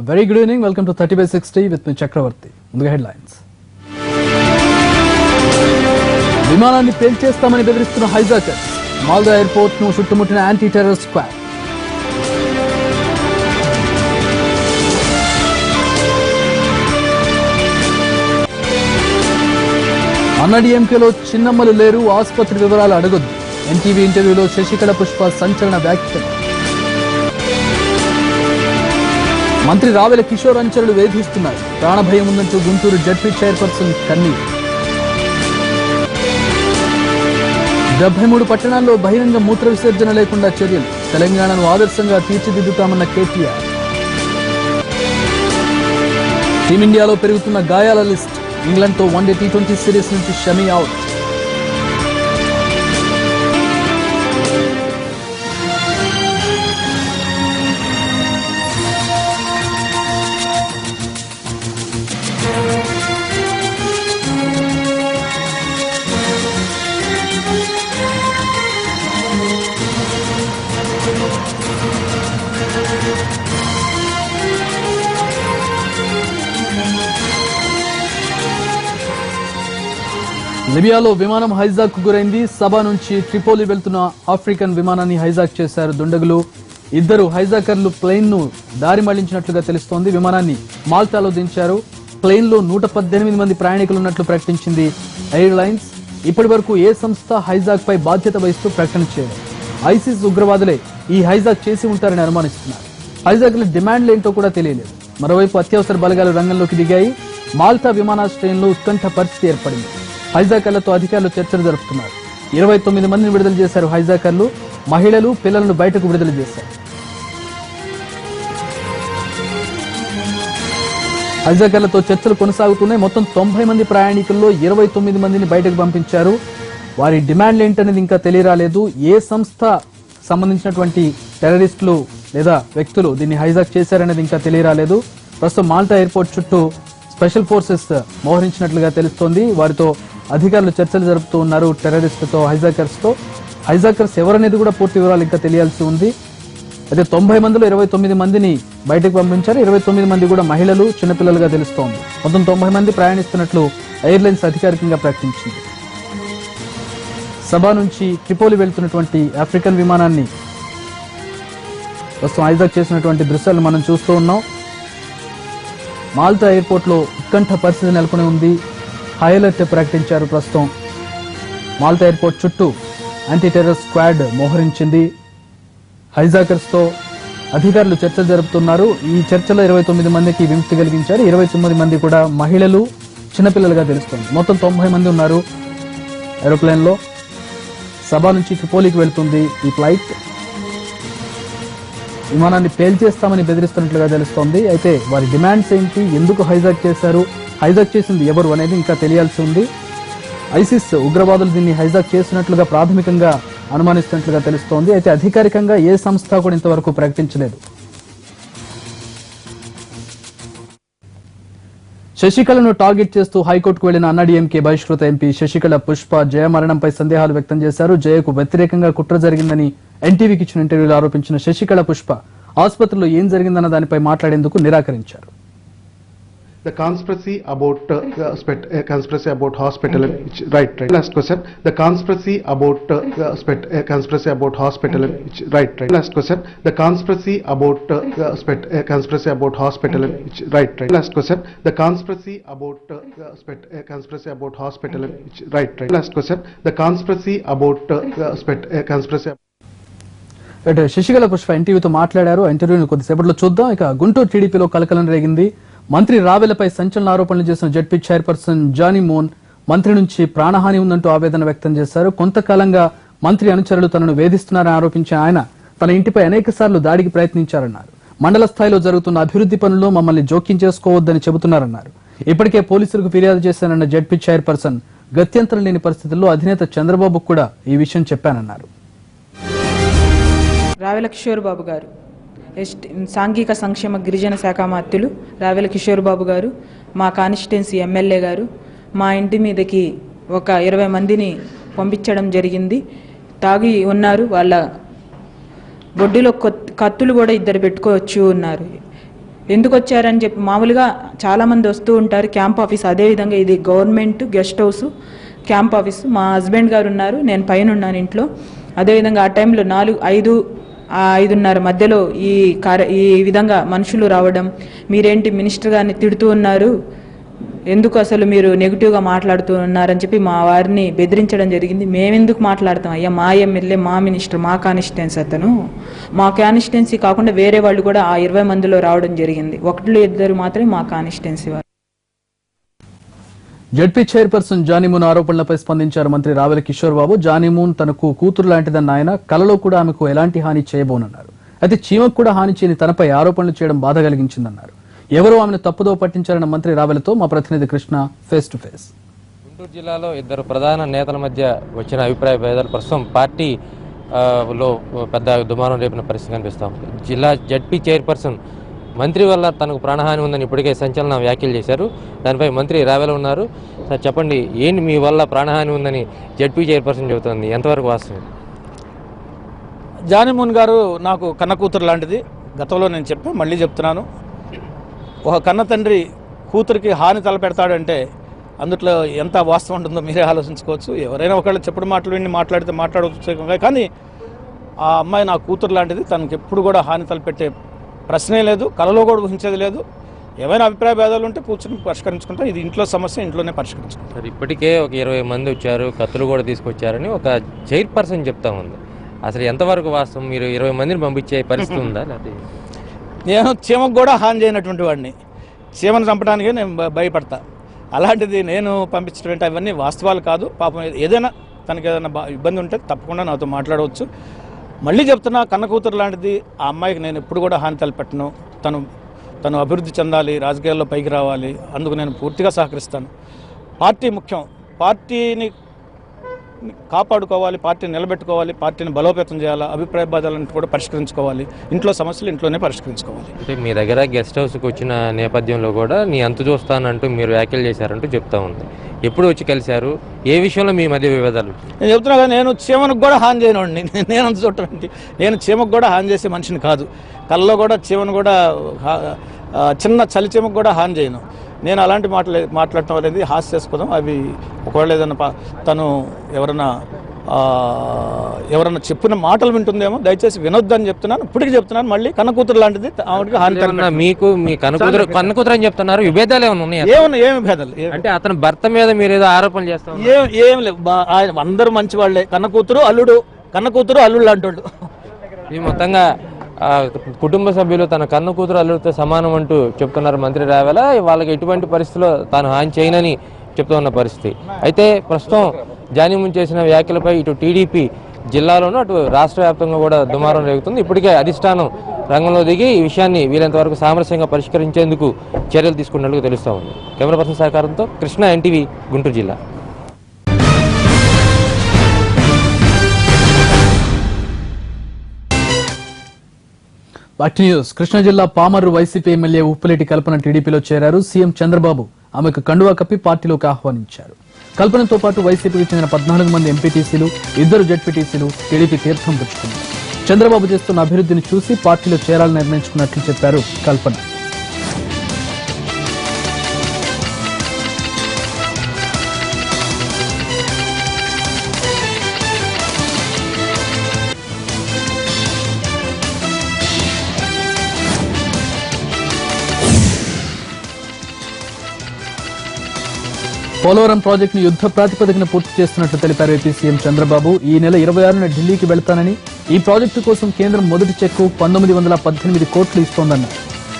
Very good evening. Welcome to 30/60 with me Chakravarti. ముందుగా headlines. విమానాన్ని పేల్చేస్తామని బెదిరిస్తున్న hijackers. Malda airport ను చుట్టుముట్టిన anti terror squad. అన్నాడీఎంకేలో చిన్నమ్మలు లేరు, ఆసుపత్రి వివరాలు అడగొద్దు. ఎన్టీవీ ఇంటర్వ్యూలో శశికళ పుష్ప సంచలన వ్యాఖ్యలు. మంత్రి రావెల కిషోర్ అనుచరులు వేధిస్తున్నారు. ప్రాణభయం ఉందంటూ గుంటూరు జడ్పీ చైర్పర్సన్ కన్నీరు. 73 పట్టణాల్లో బహిరంగ మూత్ర విసర్జన లేకుండా చర్యలు. తెలంగాణను ఆదర్శంగా తీర్చిదిద్దుతామన్న కేటీఆర్. టీమిండియాలో పెరుగుతున్న గాయాల లిస్ట్. ఇంగ్లాండ్తో వన్డే T20 సిరీస్ నుంచి షమీ అవుట్. లిబియాలో విమానం హైజాక్ కు గురైంది. సభా నుంచి ట్రిపోలి వెళ్తున్న ఆఫ్రికన్ విమానాన్ని హైజాక్ చేశారు దుండగులు. ఇద్దరు హైజాకర్లు ప్లేన్ ను దారి మళ్లించినట్లుగా తెలుస్తోంది. విమానాన్ని మాల్టాలో దించారు. ప్లేన్ లో 118 మంది ప్రయాణికులు ఉన్నట్లు ప్రకటించింది ఎయిర్లైన్స్. ఇప్పటి వరకు ఏ సంస్థ హైజాక్ పై బాధ్యత వహిస్తూ ప్రకటన చేయలేదు. ఐసిస్ ఉగ్రవాదులే ఈ హైజాక్ చేసి ఉంటారని అనుమానిస్తున్నారు. హైజాక్ల డిమాండ్లు ఏంటో కూడా తెలియలేదు. మరోవైపు అత్యవసర బలగాలు రంగంలోకి దిగాయి. మాల్టా విమానాశ్రయంలో ఉత్కంఠ పరిస్థితి ఏర్పడింది. హైజాకర్లతో అధికారులు చర్చలు జరుపుతున్నారు. 29 మందిని విడుదల చేశారు హైజాకర్లు. మహిళలు, పిల్లలను బయటకు విడుదల చేశారు. హైజాకర్లతో చర్చలు కొనసాగుతున్నాయి. మొత్తం 90 మంది ప్రయాణికుల్లో 29 మందిని బయటకు పంపించారు. వారి డిమాండ్లు ఏంటనేది ఇంకా తెలియరాలేదు. ఏ సంస్థ సంబంధించినటువంటి టెర్రరిస్టులు లేదా వ్యక్తులు దీన్ని హైజాక్ చేశారనేది ఇంకా తెలియరాలేదు. ప్రస్తుతం మాల్టా ఎయిర్పోర్ట్ చుట్టూ స్పెషల్ ఫోర్సెస్ మోహరించినట్లుగా తెలుస్తోంది. వారితో అధికారులు చర్చలు జరుపుతూ ఉన్నారు. టెర్రరిస్టులతో, హైజాకర్స్ ఎవరనేది కూడా పూర్తి వివరాలు ఇంకా తెలియాల్సి ఉంది. అయితే 90 మందిలో 29 మందిని బయటకు పంపించారు. 29 మంది కూడా మహిళలు, చిన్నపిల్లలుగా తెలుస్తోంది. మొత్తం 90 మంది ప్రయాణిస్తున్నట్లు ఎయిర్లైన్స్ అధికారికంగా ప్రకటించింది. సభా నుంచి ట్రిపోలి వెళ్తున్నటువంటి ఆఫ్రికన్ విమానాన్ని ప్రస్తుతం హైజాక్ చేసినటువంటి దృశ్యాలు మనం చూస్తూ ఉన్నాం. మాల్టా ఎయిర్పోర్ట్ లో ఉత్కంఠ పరిస్థితి నెలకొని ఉంది. హై అలర్ట్ ప్రకటించారు. ప్రస్తుతం మాల్టా ఎయిర్పోర్ట్ చుట్టూ యాంటీ టెర్రర్ స్క్వాడ్ మోహరించింది. హైజాకర్స్ తో అధికారులు చర్చలు జరుపుతున్నారు. ఈ చర్చలో 29 మందికి విముక్తి కలిగించారు. 29 మంది కూడా మహిళలు, చిన్నపిల్లలుగా తెలుస్తోంది. మొత్తం 90 మంది ఉన్నారు ఏరోప్లేన్ లో. సభా నుంచి ట్రిపోలికి వెళ్తుంది ఈ ఫ్లైట్. విమానాన్ని పేల్చేస్తామని బెదిరిస్తున్నట్లుగా తెలుస్తోంది. అయితే వారి డిమాండ్స్ ఏంటి, ఎందుకు హైజాక్ చేశారు, హైజాక్ చేసింది ఎవరు అనేది ఇంకా తెలియాల్సి ఉంది. ఐసిస్ ఉగ్రవాదులు దీన్ని హైజాక్ చేసినట్లుగా ప్రాథమికంగా అనుమానిస్తున్నట్లుగా తెలుస్తోంది. అయితే అధికారికంగా ఏ సంస్థ కూడా ఇంతవరకు ప్రకటించలేదు. శశికళను టార్గెట్ చేస్తూ హైకోర్టుకు వెళ్లిన అన్నాడీఎంకే బహిష్కృత ఎంపీ శశికళ పుష్ప జయ మరణంపై సందేహాలు వ్యక్తం చేశారు. జయకు వ్యతిరేకంగా కుట్ర జరిగిందని ఎన్టీవీకి ఇచ్చిన ఇంటర్వ్యూలో ఆరోపించిన శశికళ పుష్ప ఆసుపత్రిలో ఏం జరిగిందన్న దానిపై మాట్లాడేందుకు నిరాకరించారు. The conspiracy about hospital. Okay. Right. Last question. The conspiracy about hospital. Okay. Right. Last question. The conspiracy about hospital. Okay. Right. Last question. The conspiracy about hospital. Okay. Right. Last question. The conspiracy about Sasikala Pushpa ఎన్టీవీతో మాట్లాడారు. ఇంటర్వ్యూని కొద్దిసేపట్లో చూద్దాం. ఇక గుంటూరు టీడీపీలో కలకలం రేగింది. మంత్రి రావెలపై సంచలన ఆరోపణలు చేసిన జడ్పీ చైర్పర్సన్ జానీ మోన్ మంత్రి నుంచి ప్రాణహాని ఉందంటూ ఆవేదన వ్యక్తం చేశారు. కొంతకాలంగా మంత్రి అనుచరులు తనను వేధిస్తున్నారని ఆరోపించిన ఆయన తన ఇంటిపై అనేక సార్లు దాడికి ప్రయత్నించారన్నారు. మండల స్థాయిలో జరుగుతున్న అభివృద్ధి పనుల్లో మమ్మల్ని జోక్యం చేసుకోవద్దని చెబుతున్నారన్నారు. ఇప్పటికే పోలీసులకు ఫిర్యాదు చేశానన్న జడ్పీ చైర్పర్సన్ గత్యంతరం లేని పరిస్థితుల్లో అధినేత చంద్రబాబుకు కూడా ఈ విషయం చెప్పానన్నారు. రావెల కిషోర్ బాబు గారు, సాంఘిక సంక్షేమ గిరిజన శాఖ మంత్రులు రావెల కిషోర్ బాబు గారు, మా కాన్స్టిట్యున్సీ ఎమ్మెల్యే గారు మా ఇంటి మీదకి ఒక 20 మందిని పంపించడం జరిగింది. తాగి ఉన్నారు. వాళ్ళ బొడ్డులో కత్తులు కూడా 2 పెట్టుకోవచ్చు ఉన్నారు. ఎందుకు వచ్చారని చెప్పి మామూలుగా చాలామంది వస్తూ ఉంటారు క్యాంప్ ఆఫీస్. అదేవిధంగా ఇది government guest house camp office. మా హస్బెండ్ గారు ఉన్నారు, నేను పైన ఉన్నాను ఇంట్లో. అదేవిధంగా ఆ టైంలో 5:30 మధ్యలో ఈ విధంగా మనుషులు రావడం, మీరేంటి మినిస్టర్ గారిని తిడుతూ ఉన్నారు, ఎందుకు అసలు మీరు నెగిటివ్గా మాట్లాడుతూ ఉన్నారని చెప్పి మా వారిని బెదిరించడం జరిగింది. మేమెందుకు మాట్లాడతాం అయ్యా, మా ఎమ్మెల్యే, మా మినిస్టర్, మా కాన్స్టిట్యున్సీ అతను. మా కాన్స్టిట్యున్సీ కాకుండా వేరే వాళ్ళు కూడా ఆ 20 మందిలో రావడం జరిగింది. 1-2 మాత్రమే మా కాన్స్టిట్యున్సీ వారు. జడ్పీ చైర్పర్సన్ జానీమూన్ ఆరోపణలపై స్పందించారు మంత్రి రావెల కిషోర్ బాబు. జానీమూన్ తనకు కూతురు లాంటిదన్న ఆయన కలలో కూడా ఆమెకు ఎలాంటి హాని చేయబోనన్నారు. అయితే చీమకు కూడా హాని చేయని తనపై ఆరోపణలు చేయడం బాధ కలిగించిందన్నారు. ఎవరో ఆమెను తప్పుదో పట్టించారన్న మంత్రి రావెలతో మా ప్రతినిధి Krishna face to face. Guntur జిల్లాలో 2 ప్రధాన నేతల మధ్య వచ్చిన అభిప్రాయ భేదాలు ప్రస్తుతం పార్టీలో పెద్ద దుమారం రేపిన పరిస్థితి కనిపిస్తాం. జిల్లా జడ్పీ చైర్పర్సన్ మంత్రి వల్ల తనకు ప్రాణహాని ఉందని ఇప్పటికే సంచలన వ్యాఖ్యలు చేశారు. దానిపై మంత్రి రావెల ఉన్నారు. సార్ చెప్పండి, ఏంటి మీ వల్ల ప్రాణహాని ఉందని జడ్పీ చైర్పర్సన్ చెబుతోంది, ఎంతవరకు వాస్తవం? జానీమూన్ గారు నాకు కన్న కూతురు లాంటిది. గతంలో నేను చెప్పాను, మళ్ళీ చెప్తున్నాను. ఒక కన్న తండ్రి కూతురికి హాని తలపెడతాడంటే అందుట్లో ఎంత వాస్తవం ఉంటుందో మీరే ఆలోచించుకోవచ్చు. ఎవరైనా ఒకళ్ళు చెప్పుడు మాటలు విని మాట్లాడవచ్చు, కానీ ఆ అమ్మాయి నా కూతురు లాంటిది. తనకి ఎప్పుడు కూడా హాని తలపెట్టే ప్రశ్నే లేదు, కలలో కూడా ఊహించేది లేదు. ఏమైనా అభిప్రాయ భేదాలు ఉంటే కూర్చొని పరిష్కరించుకుంటాం. ఇది ఇంట్లో సమస్య, ఇంట్లోనే పరిష్కరించుకుంటాం. సార్, ఇప్పటికే ఒక 20 మంది వచ్చారు, కత్తులు కూడా తీసుకొచ్చారని ఒక చైర్పర్సన్ చెప్తా ఉంది. అసలు ఎంతవరకు వాస్తవం? మీరు 20 మందిని పంపించే పరిస్థితి ఉందా? లేకపోతే నేను చీమకు కూడా హాని చేయనటువంటి వాడిని. చీమను చంపడానికే నేను భయపడతా. అలాంటిది నేను పంపించినటువంటి అవన్నీ వాస్తవాలు కాదు. పాపం ఏదైనా తనకి ఏదైనా ఇబ్బంది ఉంటే తప్పకుండా నాతో మాట్లాడవచ్చు. మళ్ళీ చెప్తున్నా, కన్న కూతురు లాంటిది. ఆ అమ్మాయికి నేను ఎప్పుడు కూడా హాని తలపెట్టను. తను అభివృద్ధి చెందాలి, రాజకీయాల్లో పైకి రావాలి. అందుకు నేను పూర్తిగా సహకరిస్తాను. పార్టీ ముఖ్యం, పార్టీని కాపాడుకోవాలి, పార్టీని నిలబెట్టుకోవాలి, పార్టీని బలోపేతం చేయాలి, అభిప్రాయ భేదాలను కూడా పరిష్కరించుకోవాలి, ఇంట్లో సమస్యలు ఇంట్లోనే పరిష్కరించుకోవాలి. అంటే మీ దగ్గర గెస్ట్ హౌస్కి వచ్చిన నేపథ్యంలో కూడా నీ అంతు చూస్తానంటూ మీరు వ్యాఖ్యలు చేశారంటూ చెప్తా ఉంది. ఎప్పుడు వచ్చి కలిశారు? ఏ విషయంలో మీ మధ్య వివాదాలు? నేను చెప్తున్నా కదా, నేను చీమకు కూడా హాని చేయనండి. నేను అంత చూడటం, నేను చీమకు కూడా హాని చేసే మనిషిని కాదు. కళ్ళలో కూడా చీమను కూడా చిన్న చలి చీమకు కూడా హాని చేయను. నేను అలాంటి మాట్లాడటం అనేది హాస్యాస్పదం. అవి ఒకవేళ ఏదైనా తను ఎవరన్నా చెప్పిన మాటలు వింటుందేమో, దయచేసి వినొద్దని చెప్తున్నాను. ఇప్పటికీ చెప్తున్నాను, మళ్ళీ కన్న కూతురు లాంటిది. ఆవిడకి హాని. మీకు మీ కన్న కూతురు అని చెప్తున్నారు, విభేదాలు ఏమైనా ఉన్నాయి? ఏమి భేదాలు అంటే అతని భర్త మీద మీరు ఏదో ఆరోపణలు చేస్తారు? ఏం లేవు. అందరూ మంచి వాళ్ళే. కన్న కూతురు అల్లుడు అంటాడు. ఈ మొత్తంగా కుటుంబ సభ్యులు తన కన్న కూతురు అల్లుడితో సమానం అంటూ చెప్తున్నారు మంత్రి రావెల. వాళ్ళకి ఎటువంటి పరిస్థితిలో తాను హాని చేయనని చెప్తున్న పరిస్థితి. అయితే ప్రస్తుతం జానీమూన్ చేసిన వ్యాఖ్యలపై ఇటు టీడీపీ జిల్లాలోనూ అటు రాష్ట్ర వ్యాప్తంగా కూడా దుమారం రేగుతుంది. ఇప్పటికే అధిష్టానం రంగంలో దిగి ఈ విషయాన్ని వీలైనంతవరకు సామరస్యంగా పరిష్కరించేందుకు చర్యలు తీసుకున్నట్లు తెలుస్తూ ఉంది. కెమెరా పర్సన్ సహకారంతో కృష్ణ, ఎన్టీవీ, గుంటూరు జిల్లా. Back news. కృష్ణా జిల్లా పామర్రు వైసీపీ ఎమ్మెల్యే ఉప్పులేటి కల్పన టీడీపీలో చేరారు. సీఎం చంద్రబాబు ఆమెకు కండువా కప్పి పార్టీలోకి ఆహ్వానించారు. కల్పనతో పాటు వైసీపీకి చెందిన 14 మంది ఎంపీటీసీలు, 2 జడ్పీటీసీలు టీడీపీ తీర్థం పుచ్చుకున్నారు. చంద్రబాబు చేస్తున్న అభివృద్ధిని చూసి పార్టీలో చేరాలని నిర్ణయించుకున్నట్లు చెప్పారు కల్పన. పోలవరం ప్రాజెక్టును యుద్ధ ప్రాతిపదికన పూర్తి చేస్తున్నట్లు తెలిపారు ఏపీ సీఎం చంద్రబాబు. ఈ నెల 26న ఢిల్లీకి వెళ్తానని, ఈ ప్రాజెక్టు కోసం కేంద్రం మొదటి చెక్కు 1918 కోట్లు ఇస్తోందన్నారు.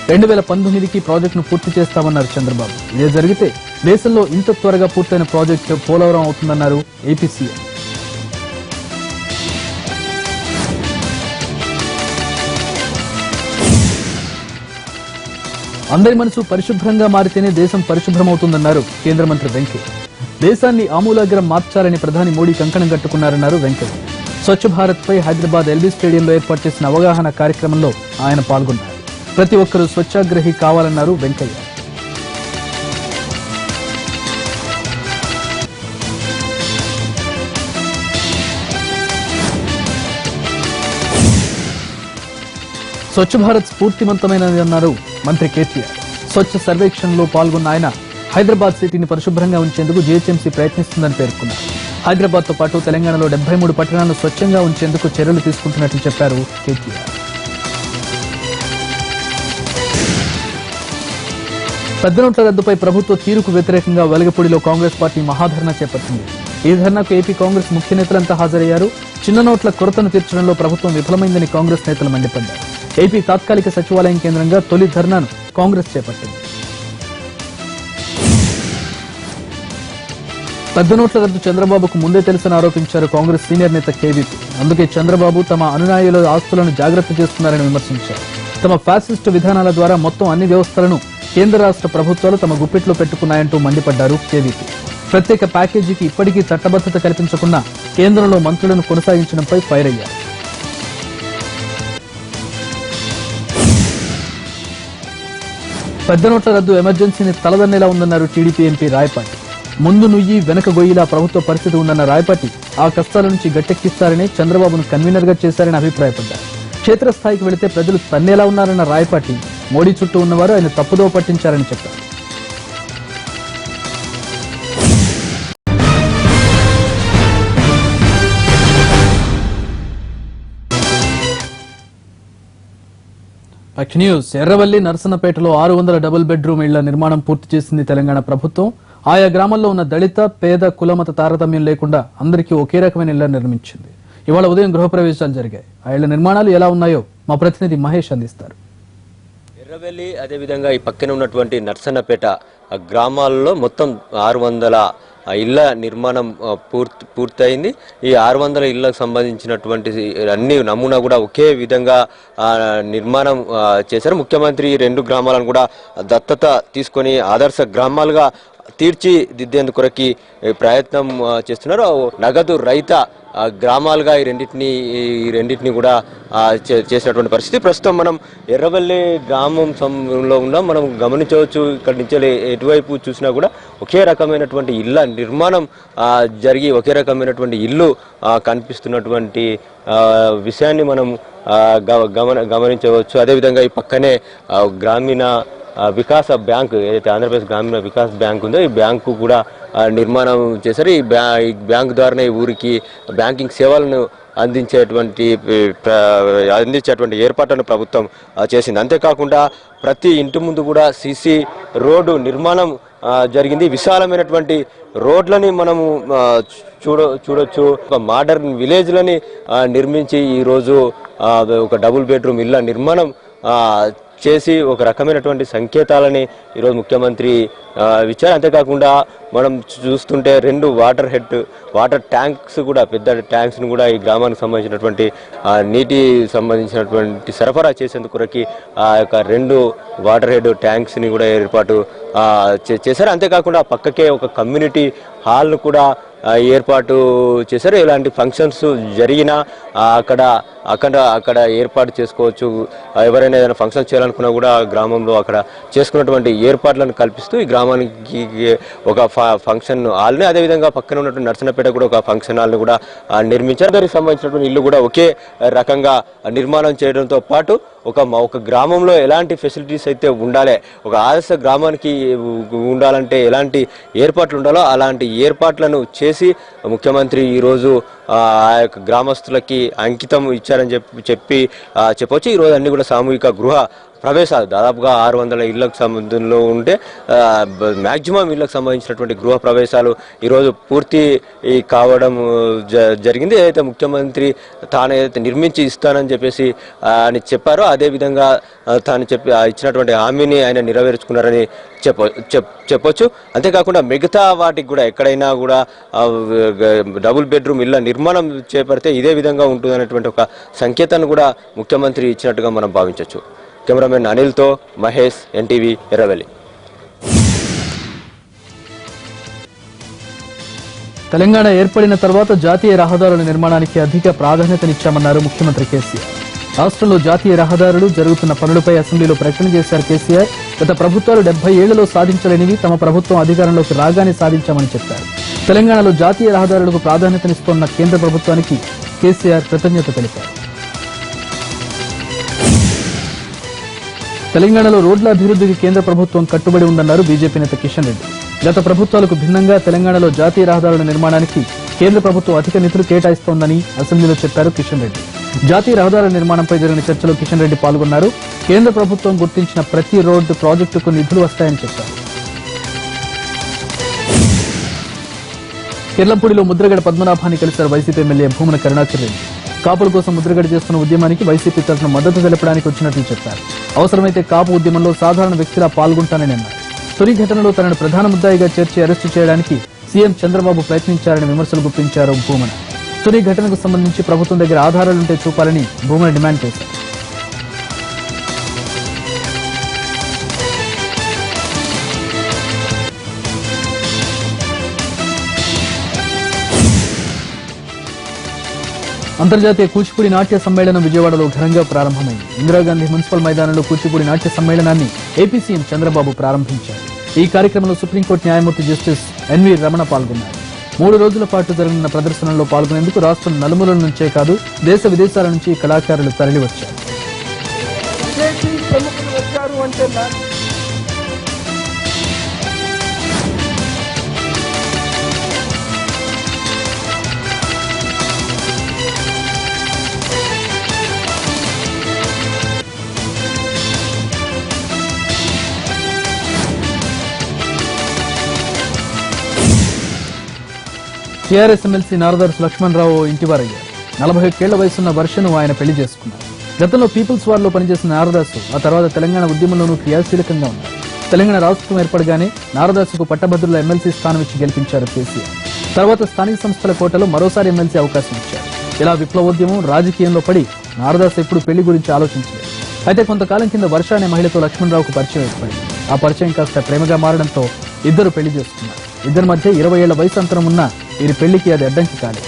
2019కి ప్రాజెక్టును పూర్తి చేస్తామన్నారు చంద్రబాబు. ఇదే జరిగితే దేశంలో ఇంత త్వరగా పూర్తయిన ప్రాజెక్టు పోలవరం అవుతుందన్నారు ఏపీ సీఎం. అందరి మనసు పరిశుభ్రంగా మారితేనే దేశం పరిశుభ్రమవుతుందన్నారు కేంద్ర మంత్రి వెంకయ్య. దేశాన్ని ఆమూలాగ్రం మార్చాలని ప్రధాని మోడీ కంకణం కట్టుకున్నారన్నారు వెంకయ్య. స్వచ్ఛ భారత్ పై హైదరాబాద్ ఎల్బీ స్టేడియంలో ఏర్పాటు చేసిన అవగాహన కార్యక్రమంలో ఆయన పాల్గొన్నారు. ప్రతి ఒక్కరూ స్వచ్ఛాగ్రహి కావాలన్నారు వెంకయ్య. స్వచ్ఛ భారత్ స్ఫూర్తివంతమైనది అన్నారు మంత్రి కేటీఆర్. స్వచ్ఛ సర్వేక్షణలో పాల్గొన్న ఆయన హైదరాబాద్ సిటీని పరిశుభ్రంగా ఉంచేందుకు జీహెచ్ఎంసీ ప్రయత్నిస్తుందని పేర్కొన్నారు. హైదరాబాద్ తో పాటు తెలంగాణలో 73 పట్టణాలను స్వచ్ఛంగా ఉంచేందుకు చర్యలు తీసుకుంటున్నట్లు చెప్పారు కేటీఆర్. పెద్ద నోట్ల రద్దుపై ప్రభుత్వ తీరుకు వ్యతిరేకంగా వెలగపూడిలో కాంగ్రెస్ పార్టీ మహాధర్నా చేపట్టింది. ఈ ధర్నాకు ఏపీ కాంగ్రెస్ ముఖ్య నేతలంతా హాజరయ్యారు. చిన్న నోట్ల కొరతను తీర్చడంలో ప్రభుత్వం విఫలమైందని కాంగ్రెస్ నేతలు మండిపడ్డారు. ఏపీ తాత్కాలిక సచివాలయం కేంద్రంగా తొలి ధర్నాను కాంగ్రెస్ చేపట్టింది. పెద్ద నోట్ల రద్దు చంద్రబాబుకు ముందే తెలుసని ఆరోపించారు కాంగ్రెస్ సీనియర్ నేత కేవీపీ. అందుకే చంద్రబాబు తమ అనునాయుల ఆస్తులను జాగ్రత్త చేస్తున్నారని విమర్శించారు. తమ ఫ్యాసిస్టు విధానాల ద్వారా మొత్తం అన్ని వ్యవస్థలను కేంద్ర రాష్ట్ర ప్రభుత్వాలు తమ గుప్పిట్లో పెట్టుకున్నాయంటూ మండిపడ్డారు కేవీపీ. ప్రత్యేక ప్యాకేజీకి ఇప్పటికీ చట్టబద్ధత కల్పించకుండా కేంద్రంలో మంత్రులను కొనసాగించడంపై ఫైర్ అయ్యారు. పెద్ద నోట్ల రద్దు ఎమర్జెన్సీని తలదన్నేలా ఉందన్నారు టీడీపీ ఎంపీ రాయపాటి. ముందు నుయ్యి వెనక గొయ్యిలా ప్రభుత్వ పరిస్థితి ఉందన్న రాయపాటి ఆ కష్టాల నుంచి గట్టెక్కిస్తారని చంద్రబాబును కన్వీనర్ గా చేశారని అభిప్రాయపడ్డారు. క్షేత్రస్థాయికి వెళితే ప్రజలు తన్నేలా ఉన్నారన్న రాయపాటి మోడీ చుట్టూ ఉన్నవారు ఆయన తప్పుదో పట్టించారని చెప్పారు. న్యూస్ ఎర్రవల్లి నరసన్నపేటలో 600 డబుల్ బెడ్రూమ్ ఇళ్ల నిర్మాణం పూర్తి చేసింది తెలంగాణ ప్రభుత్వం. ఆయా గ్రామాల్లో ఉన్న దళిత పేద కులమత తారతమ్యం లేకుండా అందరికీ ఒకే రకమైన ఇళ్లను నిర్మించింది. ఇవాళ ఉదయం గృహప్రవేశాలు జరిగాయి. ఆ ఇళ్ల నిర్మాణాలు ఎలా ఉన్నాయో మా ప్రతినిధి మహేష్ అందిస్తారు. ఎర్రవెల్లి అదేవిధంగా ఈ పక్కన ఉన్నటువంటి నర్సన్నపేట గ్రామాల్లో మొత్తం 600 ఇళ్ల నిర్మాణం పూర్తయింది. ఈ 600 ఇళ్లకు సంబంధించినటువంటి అన్ని నమూనా కూడా ఒకే విధంగా నిర్మాణం చేశారు. ముఖ్యమంత్రి 2 గ్రామాలను కూడా దత్తత తీసుకొని ఆదర్శ గ్రామాలుగా తీర్చిదిద్దేందుకు కొరకి ప్రయత్నం చేస్తున్నారు. నగదు రహిత గ్రామాలుగా ఈ రెండింటిని కూడా చేసినటువంటి పరిస్థితి. ప్రస్తుతం మనం ఎర్రవల్లి గ్రామంలో ఉన్నాం. మనం గమనించవచ్చు, ఇక్కడ నుంచి ఎటువైపు చూసినా కూడా ఒకే రకమైనటువంటి ఇళ్ళ నిర్మాణం జరిగి ఒకే రకమైనటువంటి ఇల్లు కనిపిస్తున్నటువంటి విషయాన్ని మనం గమనించవచ్చు. అదేవిధంగా ఈ పక్కనే గ్రామీణ వికాస బ్యాంకు, ఏదైతే ఆంధ్రప్రదేశ్ గ్రామీణ వికాస్ బ్యాంక్ ఉందో ఈ బ్యాంకు కూడా నిర్మాణం చేశారు. ఈ బ్యాంకు ద్వారానే ఈ ఊరికి బ్యాంకింగ్ సేవలను అందించేటువంటి ఏర్పాట్లను ప్రభుత్వం చేసింది. అంతేకాకుండా ప్రతి ఇంటి ముందు కూడా సీసీ రోడ్డు నిర్మాణం జరిగింది. విశాలమైనటువంటి రోడ్లని మనము చూడొచ్చు. ఒక మోడర్న్ విలేజ్లని నిర్మించి ఈరోజు ఒక డబుల్ బెడ్రూమ్ ఇళ్ల నిర్మాణం చేసి ఒక రకమైనటువంటి సంకేతాలని ఈరోజు ముఖ్యమంత్రి ఇచ్చారు. అంతేకాకుండా మనం చూస్తుంటే 2 వాటర్ ట్యాంక్స్ కూడా, పెద్ద ట్యాంక్స్ను కూడా ఈ గ్రామానికి సంబంధించినటువంటి నీటి సంబంధించినటువంటి సరఫరా చేసేందుకు కొరకి ఆ యొక్క 2 వాటర్ హెడ్ ట్యాంక్స్ని కూడా ఏర్పాటు చేశారు. అంతేకాకుండా పక్కకే ఒక కమ్యూనిటీ హాల్ను కూడా ఏర్పాటు చేశారు. ఇలాంటి ఫంక్షన్స్ జరిగినా అక్కడ ఏర్పాటు చేసుకోవచ్చు. ఎవరైనా ఏదైనా ఫంక్షన్ చేయాలనుకున్నా కూడా గ్రామంలో అక్కడ చేసుకున్నటువంటి ఏర్పాట్లను కల్పిస్తూ ఈ గ్రామానికి ఒక ఫంక్షన్ హాల్ని, అదేవిధంగా పక్కన ఉన్నటువంటి నర్సన్నపేట కూడా ఒక ఫంక్షన్ హాల్ని కూడా నిర్మించారు. దానికి సంబంధించినటువంటి ఇల్లు కూడా ఒకే రకంగా నిర్మాణం చేయడంతో పాటు ఒక గ్రామంలో ఎలాంటి ఫెసిలిటీస్ అయితే ఉండాలి, ఒక ఆదర్శ గ్రామానికి ఉండాలంటే ఎలాంటి ఏర్పాట్లు ఉండాలో అలాంటి ఏర్పాట్లను చేసి ముఖ్యమంత్రి ఈరోజు ఆ యొక్క గ్రామస్తులకి అంకితం ఇచ్చారని చెప్పొచ్చు. ఈరోజు అన్ని కూడా సామూహిక గృహ ప్రవేశాలు దాదాపుగా 600 ఇళ్లకు సంబంధంలో ఉంటే మ్యాక్సిమం ఇళ్లకు సంబంధించినటువంటి గృహ ప్రవేశాలు ఈరోజు పూర్తి కావడం జరిగింది. ఏదైతే ముఖ్యమంత్రి తాను ఏదైతే నిర్మించి ఇస్తానని చెప్పేసి అని చెప్పారో అదేవిధంగా తాను ఇచ్చినటువంటి హామీని ఆయన నెరవేర్చుకున్నారని చెప్పొచ్చు. అంతేకాకుండా మిగతా వాటికి కూడా ఎక్కడైనా కూడా డబుల్ బెడ్రూమ్ ఇళ్ల నిర్మాణం చేపడితే ఇదే విధంగా ఉంటుందనేటువంటి ఒక సంకేతాన్ని కూడా ముఖ్యమంత్రి ఇచ్చినట్టుగా మనం భావించవచ్చు. కెమెరామెన్ అనిల్తో మహేష్, ఎన్టీవీ, ఎర్రవెల్లి. తెలంగాణ ఏర్పడిన తర్వాత జాతీయ రహదారుల నిర్మాణానికి అధిక ప్రాధాన్యతనిచ్చామన్నారు ముఖ్యమంత్రి కేసీఆర్. రాష్ట్రంలో జాతీయ రహదారులు జరుగుతున్న పనులపై అసెంబ్లీలో ప్రకటన చేశారు కేసీఆర్. గత ప్రభుత్వాలు 70 ఏళ్లలో సాధించలేనివి తమ ప్రభుత్వం అధికారంలోకి రాగానే సాధించామని చెప్పారు. తెలంగాణలో జాతీయ రహదారులకు ప్రాధాన్యతనిస్తోన్న కేంద్ర ప్రభుత్వానికి కేసీఆర్ కృతజ్ఞత తెలిపారు. తెలంగాణలో రోడ్ల అభివృద్ధికి కేంద్ర ప్రభుత్వం కట్టుబడి ఉందన్నారు బీజేపీ నేత కిషన్ రెడ్డి. గత ప్రభుత్వాలకు భిన్నంగా తెలంగాణలో జాతీయ రహదారుల నిర్మాణానికి కేంద్ర ప్రభుత్వం అధిక నిధులు కేటాయిస్తోందని అసెంబ్లీలో చెప్పారు కిషన్ రెడ్డి. జాతీయ రహదారుల నిర్మాణంపై జరిగిన చర్చలో కిషన్ రెడ్డి పాల్గొన్నారు. కేంద్ర ప్రభుత్వం గుర్తించిన ప్రతి రోడ్డు ప్రాజెక్టుకు నిధులు వస్తాయని చెప్పారు. కిర్లంపూడిలో ముద్రగడ పద్మనాభాన్ని కలిశారు వైసీపీ ఎమ్మెల్యే భూమన కరుణాకర్ రెడ్డి. కాపుల కోసం ముద్రగడ చేస్తున్న ఉద్యమానికి వైసీపీ తరఫున మద్దతు తెలపడానికి వచ్చినట్లు చెప్పారు. అవసరమైతే కాపు ఉద్యమంలో సాధారణ వ్యక్తిలా పాల్గొంటానని అన్నారు. తొలి ఘటనలో తనను ప్రధాన ముద్దాయిగా చేర్చి అరెస్టు చేయడానికి సీఎం చంద్రబాబు ప్రయత్నించారని విమర్శలు గుప్పించారు భూమన. తొలి ఘటనకు సంబంధించి ప్రభుత్వం దగ్గర ఆధారాలుంటే చూపాలని భూమన డిమాండ్ చేశారు. అంతర్జాతీయ కూచిపూడి నాట్య సమ్మేళనం విజయవాడలో ఘనంగా ప్రారంభమైంది. ఇందిరాగాంధీ మున్సిపల్ మైదానంలో కూచిపూడి నాట్య సమ్మేళనాన్ని ఏపీ సీఎం చంద్రబాబు ప్రారంభించారు. ఈ కార్యక్రమంలో సుప్రీంకోర్టు న్యాయమూర్తి జస్టిస్ ఎన్వి రమణ పాల్గొన్నారు. 3 రోజుల పాటు జరగనున్న ప్రదర్శనలో పాల్గొనేందుకు రాష్ట్రం నలుమూలల నుంచే కాదు దేశ విదేశాల నుంచి కళాకారులు తరలివచ్చారు. టీఆర్ఎస్ ఎమ్మెల్సీ నారదర్శి లక్ష్మణరావు ఇంటివారయ్యారు. 41 ఏళ్ల వయసున్న వర్షను ఆయన పెళ్లి చేసుకున్నారు. గతంలో పీపుల్స్ వార్లో పనిచేసిన నారదాసు ఆ తర్వాత తెలంగాణ ఉద్యమంలోనూ క్రియాశీలకంగా ఉన్నారు. తెలంగాణ రాష్ట్రం ఏర్పడగానే నారదాసుకు పట్టభద్రుల ఎమ్మెల్సీ స్థానం ఇచ్చి గెలిపించారు కేసీఆర్. తర్వాత స్థానిక సంస్థల కోటలో మరోసారి ఎమ్మెల్సీ అవకాశం ఇచ్చారు. ఇలా విప్లవోద్యమం రాజకీయంలో పడి నారదాసు ఎప్పుడు పెళ్లి గురించి ఆలోచించలేదు. అయితే కొంతకాలం కింద వర్ష అనే మహిళతో లక్ష్మణరావుకు పరిచయం ఏర్పడింది. ఆ పరిచయం కాస్త ప్రేమగా మారడంతో ఇద్దరు పెళ్లి చేసుకున్నారు. ఇద్దరి మధ్య 20 ఏళ్ల వయసు అంతరం ఉన్న వీరి పెళ్లికి అది అడ్డంకి కాలేదు.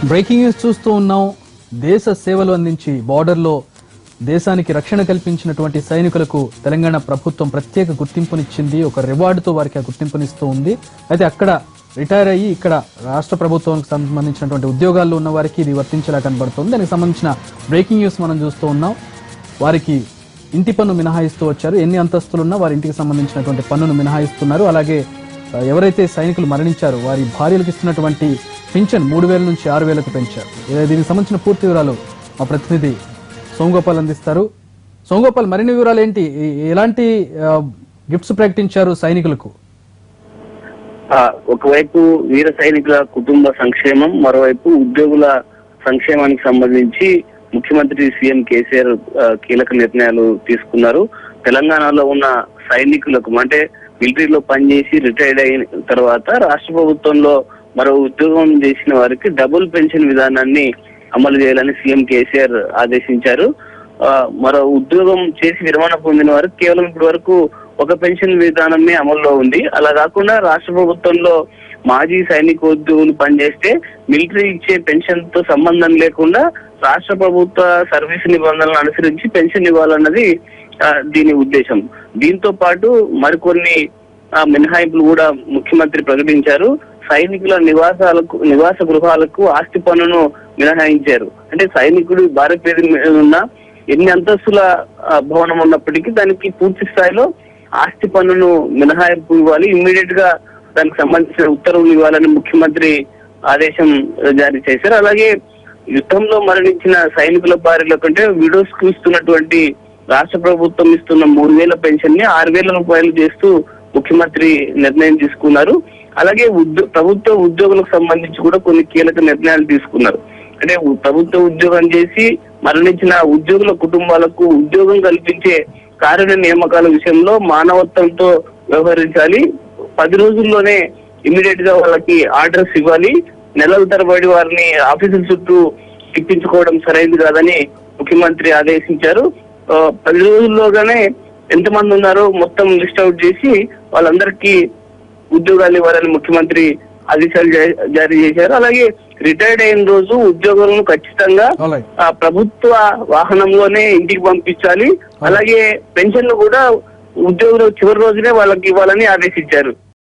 బ్రేకింగ్ న్యూస్ చూస్తూ ఉన్నాం. దేశ సేవలు అందించి బార్డర్లో దేశానికి రక్షణ కల్పించినటువంటి సైనికులకు తెలంగాణ ప్రభుత్వం ప్రత్యేక గుర్తింపునిచ్చింది. ఒక రివార్డుతో వారికి ఆ గుర్తింపునిస్తూ ఉంది. అయితే అక్కడ రిటైర్ అయ్యి ఇక్కడ రాష్ట్ర ప్రభుత్వానికి సంబంధించినటువంటి ఉద్యోగాల్లో ఉన్న వారికి ఇది వర్తించేలా కనబడుతుంది. దానికి సంబంధించిన బ్రేకింగ్ న్యూస్ మనం చూస్తూ ఉన్నాం. వారికి ఇంటి పన్ను మినహాయిస్తూ వచ్చారు. ఎన్ని అంతస్తులున్నా వారి ఇంటికి సంబంధించినటువంటి పన్నును మినహాయిస్తున్నారు. అలాగే ఎవరైతే సైనికులు మరణించారో వారి భార్యలకు ఇస్తున్నటువంటి పింఛన్ 3,000 నుంచి 6,000కు పెంచారు. దీనికి సంబంధించిన పూర్తి వివరాలు మా ప్రతినిధి సోమగోపాల్ అందిస్తారు. సోమగోపాల్, మరిన్ని వివరాలు ఏంటి? ఎలాంటి గిఫ్ట్స్ ప్రకటించారు సైనికులకు? ఒకవైపు వీర సైనికుల కుటుంబ సంక్షేమం, మరోవైపు ఉద్యోగుల సంక్షేమానికి సంబంధించి ముఖ్యమంత్రి సీఎం కేసీఆర్ కీలక నిర్ణయాలు తీసుకున్నారు. తెలంగాణలో ఉన్న సైనికులకు, అంటే మిలిటరీలో పనిచేసి రిటైర్డ్ అయిన తర్వాత రాష్ట్ర ప్రభుత్వంలో మరో ఉద్యోగం చేసిన వారికి డబుల్ పెన్షన్ విధానాన్ని అమలు చేయాలని సీఎం కేసీఆర్ ఆదేశించారు. మరో ఉద్యోగం చేసి విరమణ పొందిన వారికి కేవలం ఇప్పటి వరకు ఒక పెన్షన్ విధానమే అమల్లో ఉంది. అలా కాకుండా రాష్ట్ర ప్రభుత్వంలో మాజీ సైనికోద్యోగులు పనిచేస్తే మిలిటరీ ఇచ్చే పెన్షన్ తో సంబంధం లేకుండా రాష్ట్ర ప్రభుత్వ సర్వీస్ నిబంధనలను అనుసరించి పెన్షన్ ఇవ్వాలన్నది దీని ఉద్దేశం. దీంతో పాటు మరికొన్ని మినహాయింపులు కూడా ముఖ్యమంత్రి ప్రకటించారు. సైనికుల నివాస గృహాలకు ఆస్తి పన్నును మినహాయించారు. అంటే సైనికుడు భారత పేరు మీద ఉన్న ఎన్ని అంతస్తుల భవనం ఉన్నప్పటికీ దానికి పూర్తి స్థాయిలో ఆస్తి పన్నును మినహాయింపు ఇవ్వాలి, ఇమ్మీడియట్ గా దానికి సంబంధించిన ఉత్తర్వులు ఇవ్వాలని ముఖ్యమంత్రి ఆదేశం జారీ చేశారు. అలాగే యుద్ధంలో మరణించిన సైనికుల భార్యల కంటే విడోస్ కు ఇస్తున్నటువంటి రాష్ట్ర ప్రభుత్వం ఇస్తున్న 3,000 పెన్షన్ ని 6,000 రూపాయలు చేస్తూ ముఖ్యమంత్రి నిర్ణయం తీసుకున్నారు. అలాగే ప్రభుత్వ ఉద్యోగులకు సంబంధించి కూడా కొన్ని కీలక నిర్ణయాలు తీసుకున్నారు. అంటే ప్రభుత్వ ఉద్యోగం చేసి మరణించిన ఉద్యోగుల కుటుంబాలకు ఉద్యోగం కల్పించే కార్య నియామకాల విషయంలో మానవత్వంతో వ్యవహరించాలి. 10 రోజుల్లోనే ఇమీడియట్ గా వాళ్ళకి ఆర్డర్స్ ఇవ్వాలి. నెలల తరబడి వారిని ఆఫీసుల చుట్టూ తిప్పించుకోవడం సరైనది కాదని ముఖ్యమంత్రి ఆదేశించారు. 10 రోజుల్లోగానే ఎంతమంది ఉన్నారో మొత్తం లిస్ట్ అవుట్ చేసి వాళ్ళందరికీ ఉద్యోగాలు ఇవ్వాలని ముఖ్యమంత్రి ఆదేశాలు జారీ చేశారు. అలాగే రిటైర్డ్ అయిన రోజు ఉద్యోగులను ఖచ్చితంగా ప్రభుత్వ వాహనంలోనే ఇంటికి పంపించాలి. అలాగే పెన్షన్లు కూడా ఉద్యోగులు చివరి రోజునే వాళ్ళకి ఇవ్వాలని ఆదేశించారు.